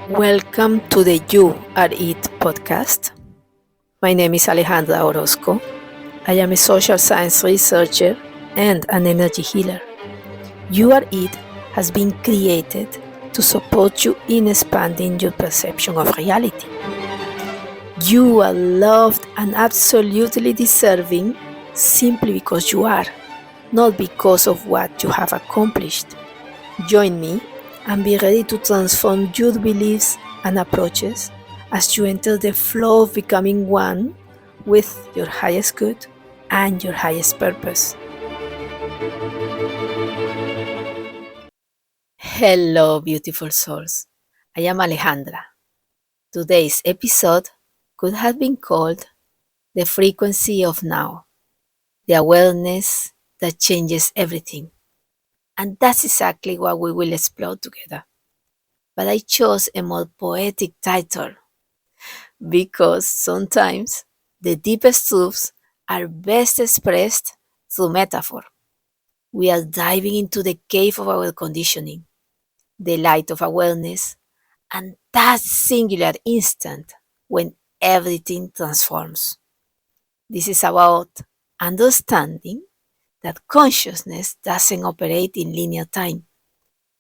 Welcome to the You Are It podcast. My name is Alejandra Orozco. I am a social science researcher and an energy healer. You Are It has been created to support you in expanding your perception of reality. You are loved and absolutely deserving simply because you are, not because of what you have accomplished. Join me and be ready to transform your beliefs and approaches as you enter the flow of becoming one with your highest good and your highest purpose. Hello, beautiful souls. I am Alejandra. Today's episode could have been called The Frequency of Now, the awareness that changes everything. And that's exactly what we will explore together. But I chose a more poetic title because sometimes the deepest truths are best expressed through metaphor. We are diving into the cave of our conditioning, the light of awareness, and that singular instant when everything transforms. This is about understanding that consciousness doesn't operate in linear time.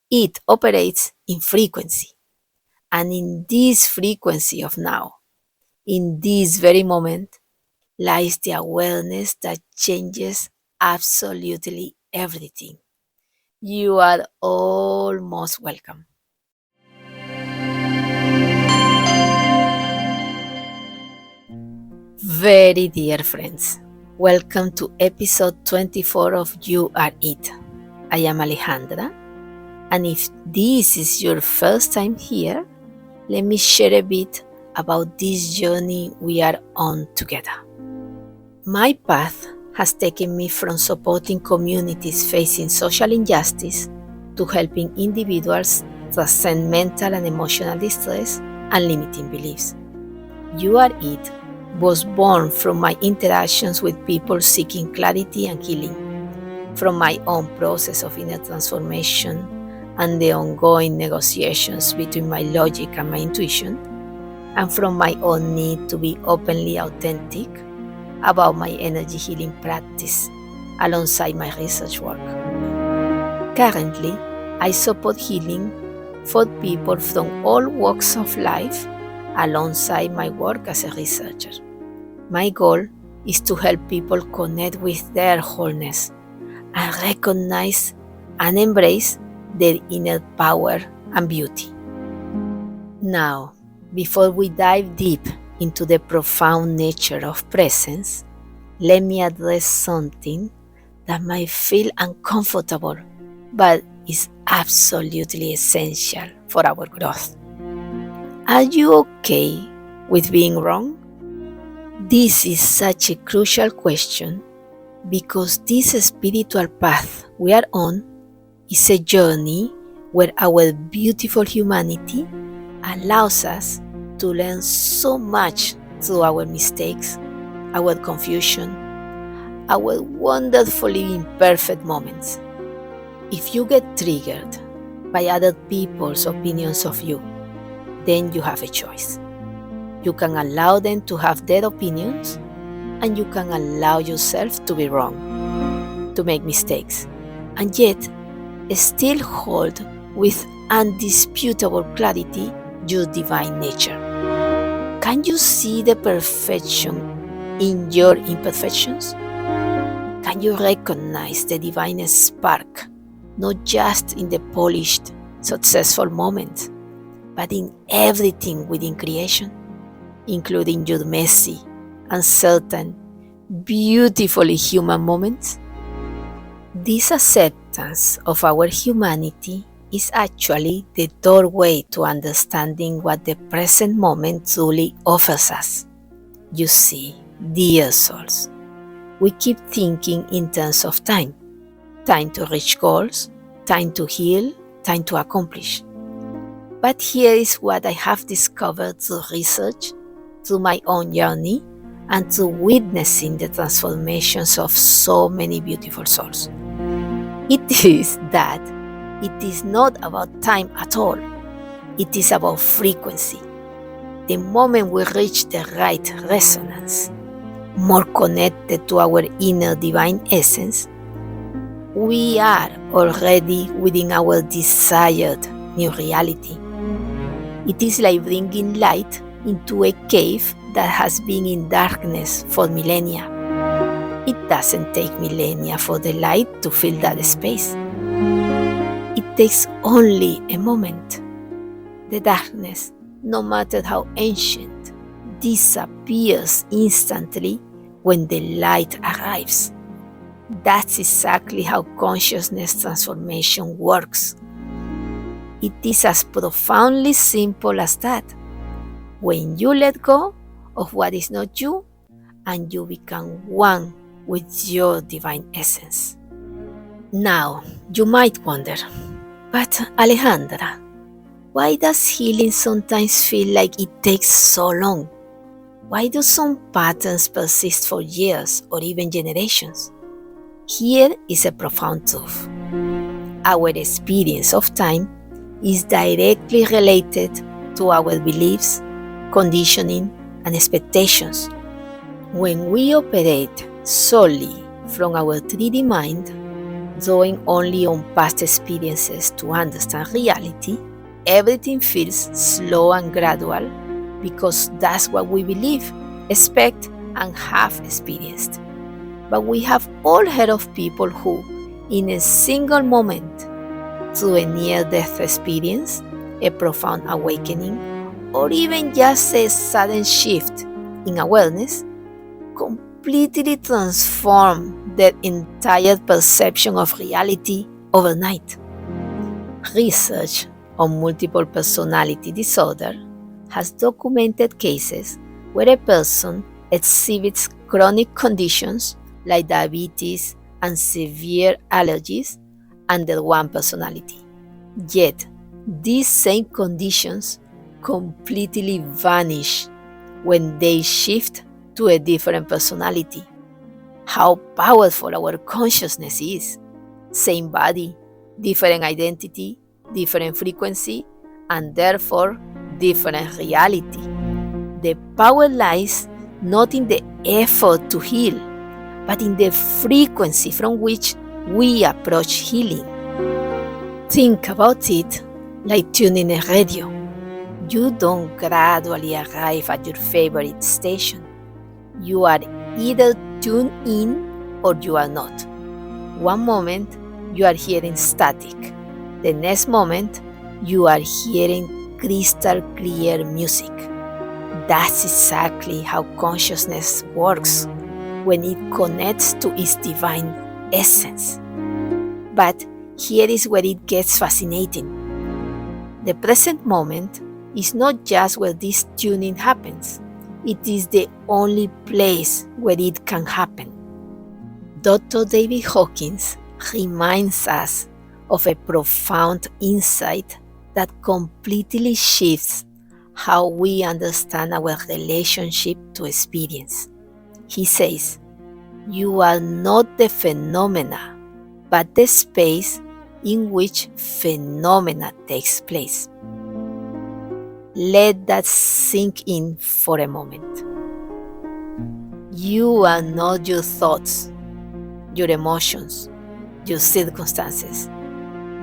It operates in frequency. And in this frequency of now, in this very moment, lies the awareness that changes absolutely everything. You are all most welcome. Very dear friends, welcome to episode 24 of You Are It. I am Alejandra, and if this is your first time here, let me share a bit about this journey we are on together. My path has taken me from supporting communities facing social injustice to helping individuals transcend mental and emotional distress and limiting beliefs. You Are It was born from my interactions with people seeking clarity and healing, from my own process of inner transformation and the ongoing negotiations between my logic and my intuition, and from my own need to be openly authentic about my energy healing practice alongside my research work. Currently, I support healing for people from all walks of life alongside my work as a researcher. My goal is to help people connect with their wholeness and recognize and embrace their inner power and beauty. Now, before we dive deep into the profound nature of presence, let me address something that might feel uncomfortable but is absolutely essential for our growth. Are you okay with being wrong? This is such a crucial question because this spiritual path we are on is a journey where our beautiful humanity allows us to learn so much through our mistakes, our confusion, our wonderfully imperfect moments. If you get triggered by other people's opinions of you, then you have a choice. You can allow them to have their opinions, and you can allow yourself to be wrong, to make mistakes, and yet still hold with undisputable clarity your divine nature. Can you see the perfection in your imperfections? Can you recognize the divine spark, not just in the polished, successful moments, but in everything within creation, including your messy, uncertain, beautifully human moments? This acceptance of our humanity is actually the doorway to understanding what the present moment truly offers us. You see, dear souls, we keep thinking in terms of time. Time to reach goals, time to heal, time to accomplish. But here is what I have discovered through research, through my own journey, and through witnessing the transformations of so many beautiful souls. It is that it is not about time at all, It is about frequency. The moment we reach the right resonance, more connected to our inner divine essence, we are already within our desired new reality. It is like bringing light into a cave that has been in darkness for millennia. It doesn't take millennia for the light to fill that space. It takes only a moment. The darkness, no matter how ancient, disappears instantly when the light arrives. That's exactly how consciousness transformation works. It is as profoundly simple as that. When you let go of what is not you and you become one with your divine essence. Now, you might wonder, but Alejandra, why does healing sometimes feel like it takes so long? Why do some patterns persist for years or even generations? Here is a profound truth. Our experience of time is directly related to our beliefs, conditioning, and expectations. When we operate solely from our 3D mind, drawing only on past experiences to understand reality, everything feels slow and gradual because that's what we believe, expect, and have experienced. But we have all heard of people who, in a single moment, through a near-death experience, a profound awakening, or even just a sudden shift in awareness, completely transform their entire perception of reality overnight. Research on multiple personality disorder has documented cases where a person exhibits chronic conditions like diabetes and severe allergies under one personality. Yet, these same conditions completely vanish when they shift to a different personality. How powerful our consciousness is. Same body, different identity, different frequency, and therefore different reality. The power lies not in the effort to heal, but in the frequency from which we approach healing. Think about it like tuning a radio. You don't gradually arrive at your favorite station. You are either tuned in or you are not. One moment you are hearing static. The next moment you are hearing crystal clear music. That's exactly how consciousness works when it connects to its divine essence. But here is where it gets fascinating. The present moment is not just where this tuning happens. It is the only place where it can happen. Dr. David Hawkins reminds us of a profound insight that completely shifts how we understand our relationship to experience. He says, "You are not the phenomena, but the space in which phenomena takes place." Let that sink in for a moment. You are not your thoughts, your emotions, your circumstances,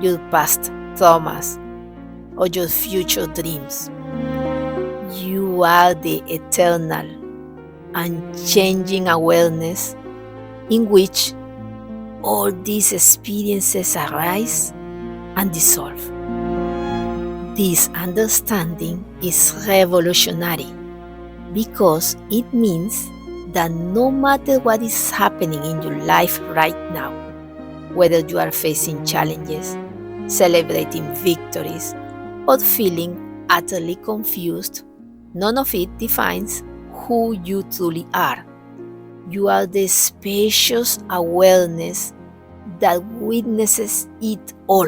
your past traumas, or your future dreams. You are the eternal, unchanging awareness in which all these experiences arise and dissolve. This understanding is revolutionary because it means that no matter what is happening in your life right now, whether you are facing challenges, celebrating victories, or feeling utterly confused, none of it defines who you truly are. You are the spacious awareness that witnesses it all.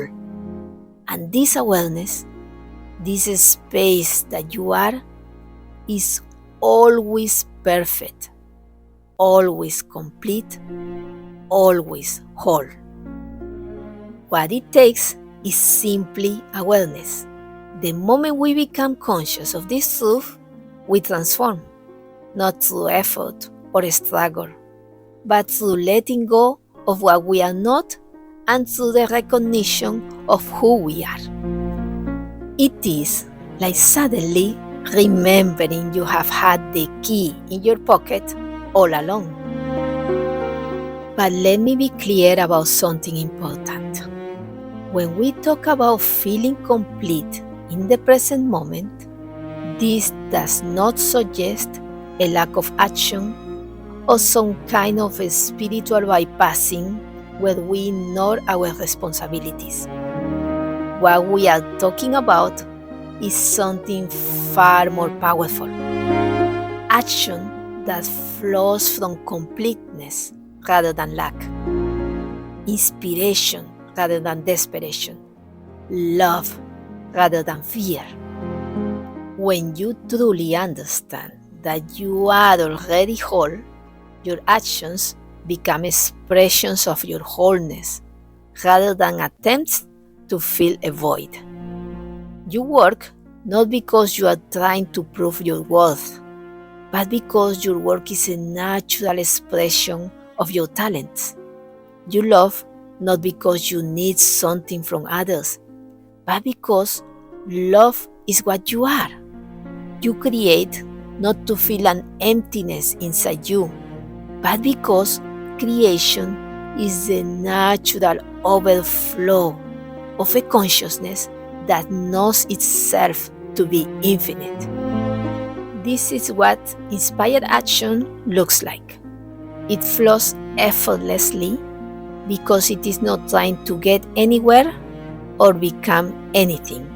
And this awareness, this space that you are, is always perfect, always complete, always whole. What it takes is simply awareness. The moment we become conscious of this truth, we transform, not through effort or struggle, but through letting go of what we are not and through the recognition of who we are. It is like suddenly remembering you have had the key in your pocket all along. But let me be clear about something important. When we talk about feeling complete in the present moment, this does not suggest a lack of action or some kind of a spiritual bypassing where we ignore our responsibilities. What we are talking about is something far more powerful. Action that flows from completeness rather than lack. Inspiration rather than desperation. Love rather than fear. When you truly understand that you are already whole, your actions become expressions of your wholeness rather than attempts to fill a void. You work not because you are trying to prove your worth, but because your work is a natural expression of your talents. You love not because you need something from others, but because love is what you are. You create not to feel an emptiness inside you, but because creation is the natural overflow of a consciousness that knows itself to be infinite. This is what inspired action looks like. It flows effortlessly because it is not trying to get anywhere or become anything.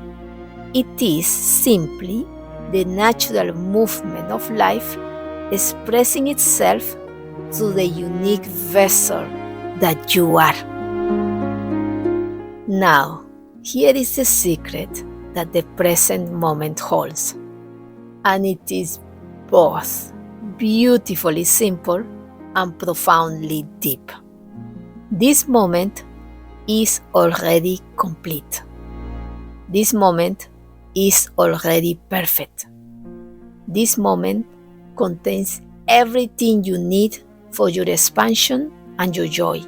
It is simply the natural movement of life expressing itself through the unique vessel that you are. Now, here is the secret that the present moment holds. And it is both beautifully simple and profoundly deep. This moment is already complete. This moment is already perfect. This moment contains everything you need for your expansion and your joy.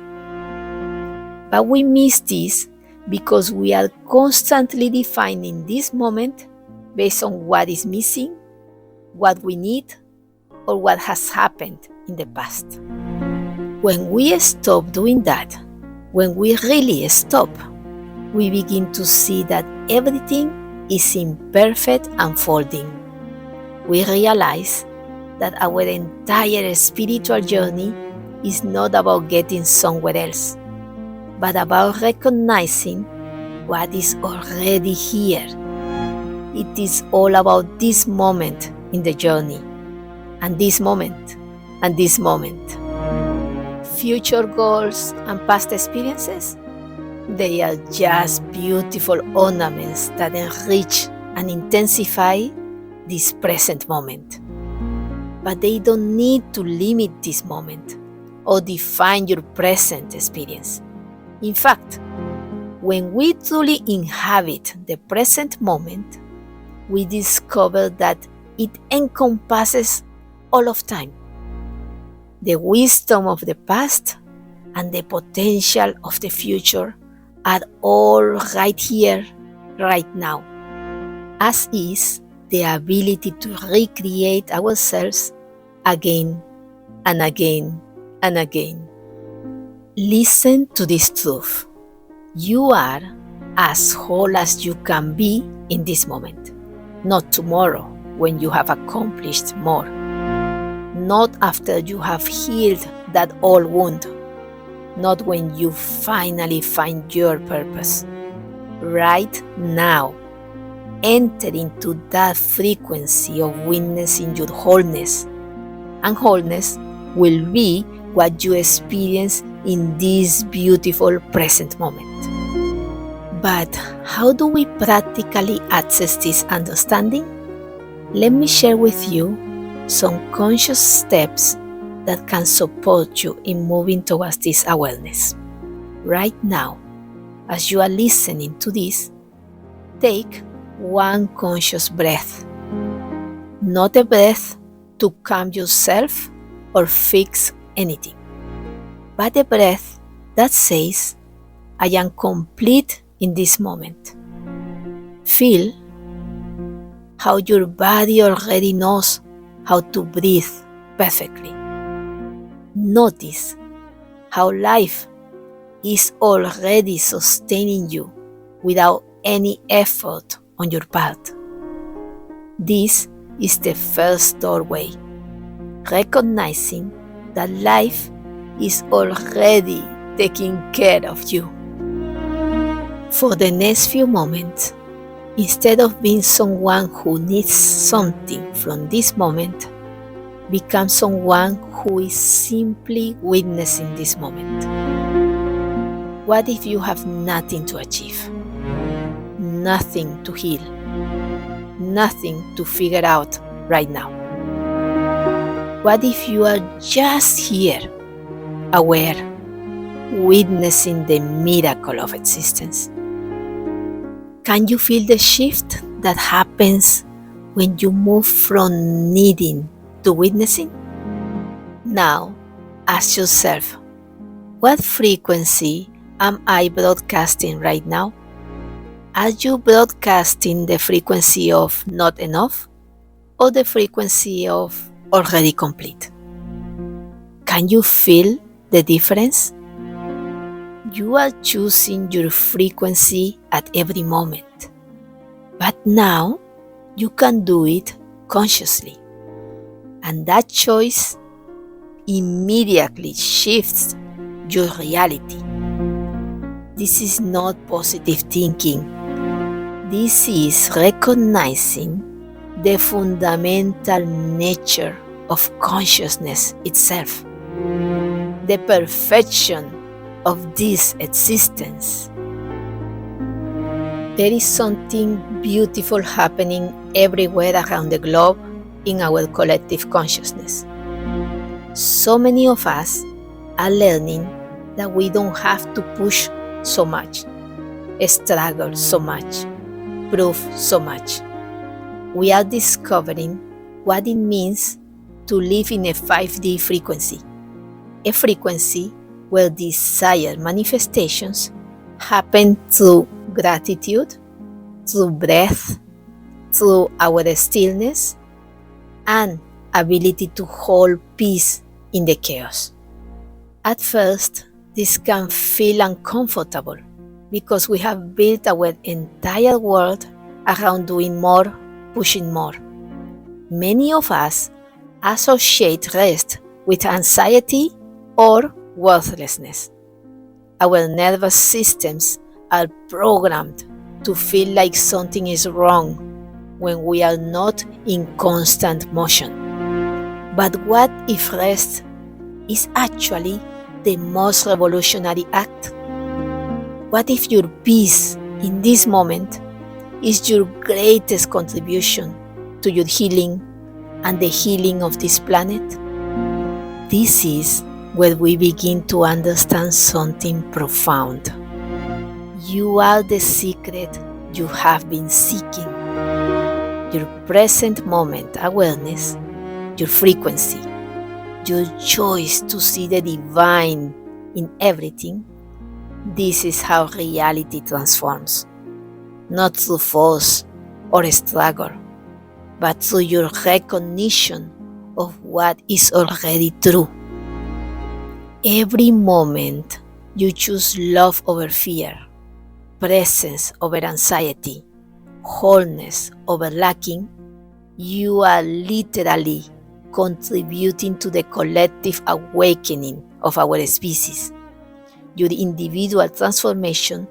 But we miss this because we are constantly defining this moment based on what is missing, what we need, or what has happened in the past. When we stop doing that, when we really stop, we begin to see that everything is in perfect unfolding. We realize that our entire spiritual journey is not about getting somewhere else, but about recognizing what is already here. It is all about this moment in the journey, and this moment, and this moment. Future goals and past experiences, they are just beautiful ornaments that enrich and intensify this present moment. But they don't need to limit this moment or define your present experience. In fact, when we truly inhabit the present moment, we discover that it encompasses all of time, the wisdom of the past and the potential of the future are all right here, right now, as is the ability to recreate ourselves again and again and again. Listen to this truth. You are as whole as you can be in this moment, not tomorrow when you have accomplished more, not after you have healed that old wound, not when you finally find your purpose. Right now, enter into that frequency of witnessing your wholeness, and wholeness will be what you experience in this beautiful present moment. But how do we practically access this understanding? Let me share with you some conscious steps that can support you in moving towards this awareness. Right now, as you are listening to this, take one conscious breath. Not a breath to calm yourself or fix anything, but a breath that says, I am complete in this moment. Feel how your body already knows how to breathe perfectly. Notice how life is already sustaining you without any effort on your part. This is the first doorway, recognizing that life is already taking care of you. For the next few moments, instead of being someone who needs something from this moment, become someone who is simply witnessing this moment. What if you have nothing to achieve? Nothing to heal? Nothing to figure out right now? What if you are just here, aware, witnessing the miracle of existence? Can you feel the shift that happens when you move from needing to witnessing? Now, ask yourself, what frequency am I broadcasting right now? Are you broadcasting the frequency of not enough or the frequency of already complete? Can you feel the difference? You are choosing your frequency at every moment, but now you can do it consciously, and that choice immediately shifts your reality. This is not positive thinking. This is recognizing the fundamental nature of consciousness itself, the perfection of this existence. There is something beautiful happening everywhere around the globe in our collective consciousness. So many of us are learning that we don't have to push so much, struggle so much, prove so much. We are discovering what it means to live in a 5D frequency, a frequency where desired manifestations happen through gratitude, through breath, through our stillness, and ability to hold peace in the chaos. At first, this can feel uncomfortable because we have built our entire world around doing more, pushing more. Many of us associate rest with anxiety or worthlessness. Our nervous systems are programmed to feel like something is wrong when we are not in constant motion. But what if rest is actually the most revolutionary act? What if your peace in this moment is your greatest contribution to your healing and the healing of this planet? This is where we begin to understand something profound. You are the secret you have been seeking. Your present moment awareness, your frequency, your choice to see the divine in everything. This is how reality transforms, not through force or struggle, but through your recognition of what is already true. Every moment you choose love over fear, presence over anxiety, wholeness over lacking, you are literally contributing to the collective awakening of our species. Your individual transformation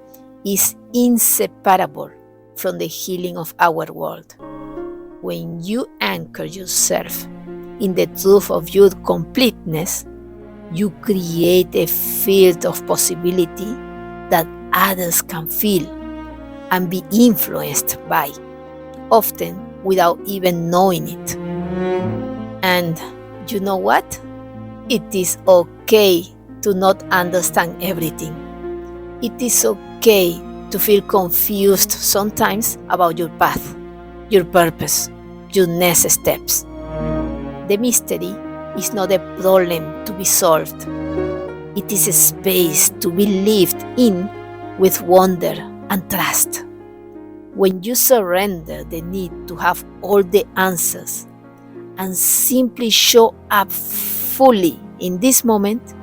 is inseparable from the healing of our world. When you anchor yourself in the truth of your completeness, you create a field of possibility that others can feel and be influenced by, often without even knowing it. And you know what? It is okay to not understand everything. It is okay to feel confused sometimes about your path, your purpose, your next steps. The mystery is not a problem to be solved. It is a space to be lived in with wonder and trust. When you surrender the need to have all the answers and simply show up fully in this moment,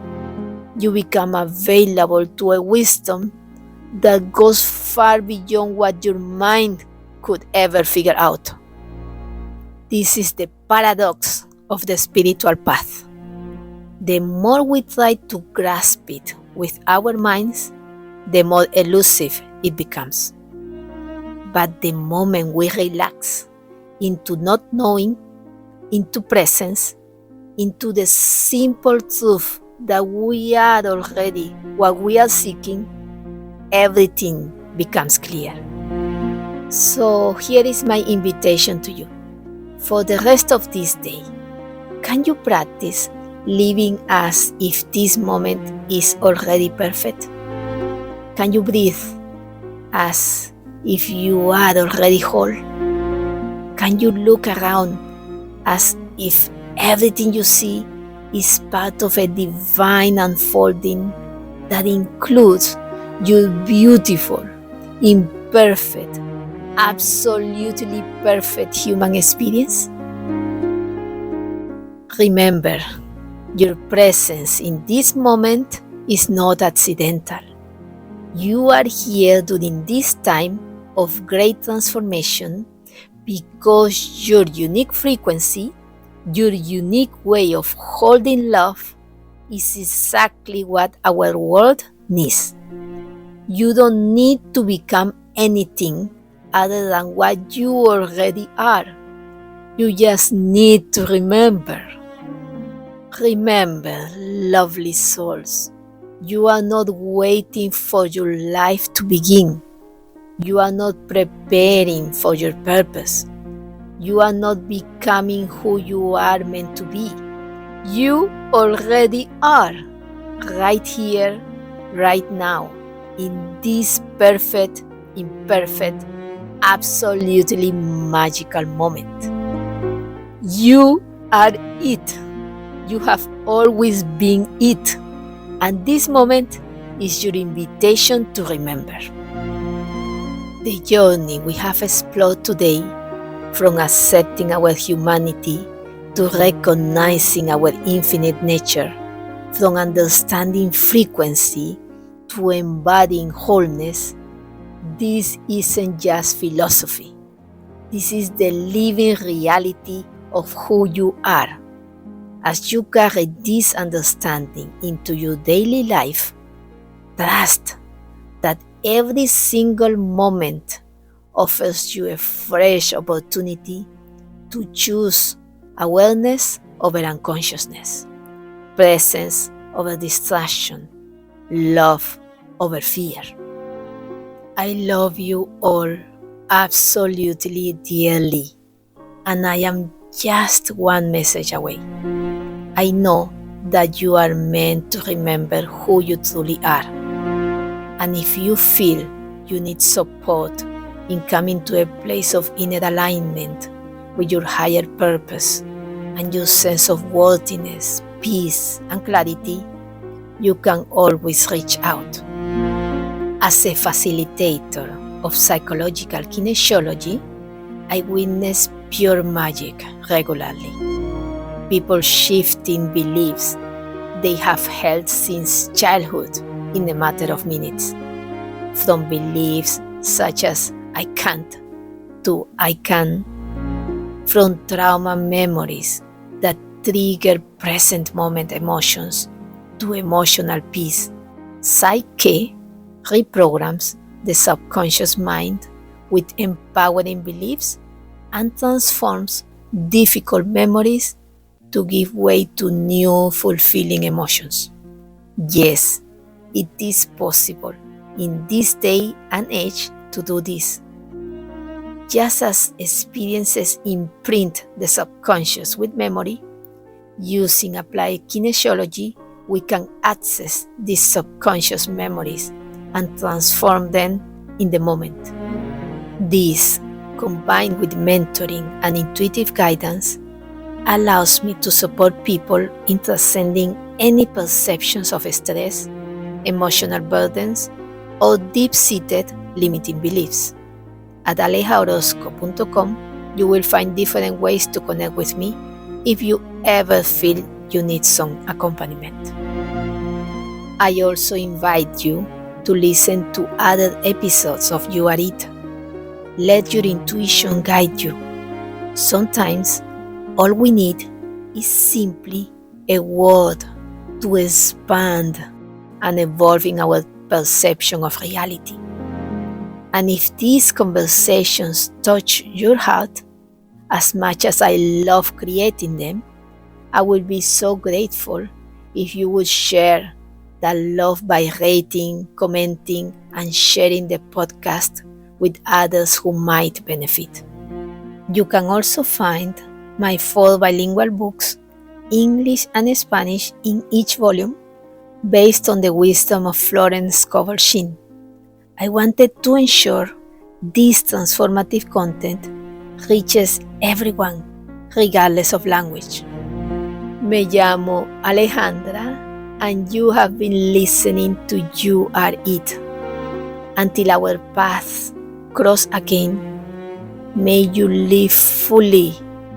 you become available to a wisdom that goes far beyond what your mind could ever figure out. This is the paradox of the spiritual path. The more we try to grasp it with our minds, the more elusive it becomes. But the moment we relax into not knowing, into presence, into the simple truth that we are already what we are seeking, everything becomes clear. So here is my invitation to you. For the rest of this day, can you practice living as if this moment is already perfect? Can you breathe as if you are already whole? Can you look around as if everything you see is part of a divine unfolding that includes your beautiful, imperfect, absolutely perfect human experience? Remember, your presence in this moment is not accidental. You are here during this time of great transformation because your unique frequency, your unique way of holding love is exactly what our world needs. You don't need to become anything other than what you already are. You just need to remember. Remember, lovely souls, you are not waiting for your life to begin. You are not preparing for your purpose. You are not becoming who you are meant to be. You already are, right here, right now, in this perfect, imperfect, absolutely magical moment. You are it. You have always been it. And this moment is your invitation to remember. The journey we have explored today, from accepting our humanity to recognizing our infinite nature, from understanding frequency to embodying wholeness, this isn't just philosophy. This is the living reality of who you are. As you carry this understanding into your daily life, trust that every single moment offers you a fresh opportunity to choose awareness over unconsciousness, presence over distraction, love over fear. I love you all absolutely dearly, and I am just one message away. I know that you are meant to remember who you truly are. And if you feel you need support in coming to a place of inner alignment with your higher purpose and your sense of worthiness, peace, and clarity, you can always reach out. As a facilitator of psychological kinesiology, I witness pure magic regularly. People shifting beliefs they have held since childhood in a matter of minutes. From beliefs such as I can't to I can. From trauma memories that trigger present moment emotions to emotional peace. Psyche reprograms the subconscious mind with empowering beliefs and transforms difficult memories to give way to new, fulfilling emotions. Yes, it is possible in this day and age to do this. Just as experiences imprint the subconscious with memory, using applied kinesiology, we can access these subconscious memories and transform them in the moment. This, combined with mentoring and intuitive guidance, allows me to support people in transcending any perceptions of stress, emotional burdens, or deep-seated limiting beliefs. At alejahorosco.com, you will find different ways to connect with me if you ever feel you need some accompaniment. I also invite you to listen to other episodes of You Are It. Let your intuition guide you. Sometimes all we need is simply a word to expand and evolve in our perception of reality. And if these conversations touch your heart as much as I love creating them, I would be so grateful if you would share that love by rating, commenting, and sharing the podcast with others who might benefit. You can also find my 4 bilingual books, English and Spanish, in each volume, based on the wisdom of Florence Scovel Shinn. I wanted to ensure this transformative content reaches everyone, regardless of language. Me llamo Alejandra, and you have been listening to You Are It. Until our paths cross again, may you live fully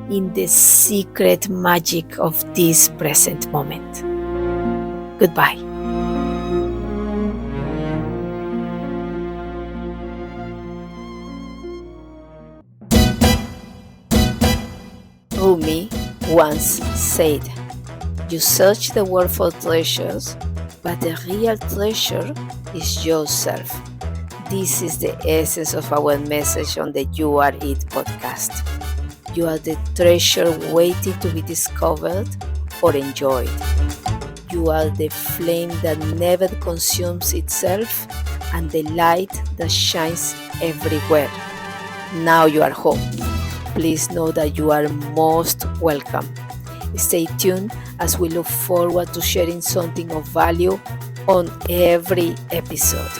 in the secret magic of this present moment. Goodbye. Rumi once said, "You search the world for treasures, but the real treasure is yourself." This is the essence of our message on the You Are It podcast. You are the treasure waiting to be discovered or enjoyed. You are the flame that never consumes itself and the light that shines everywhere. Now you are home. Please know that you are most welcome. Stay tuned as we look forward to sharing something of value on every episode.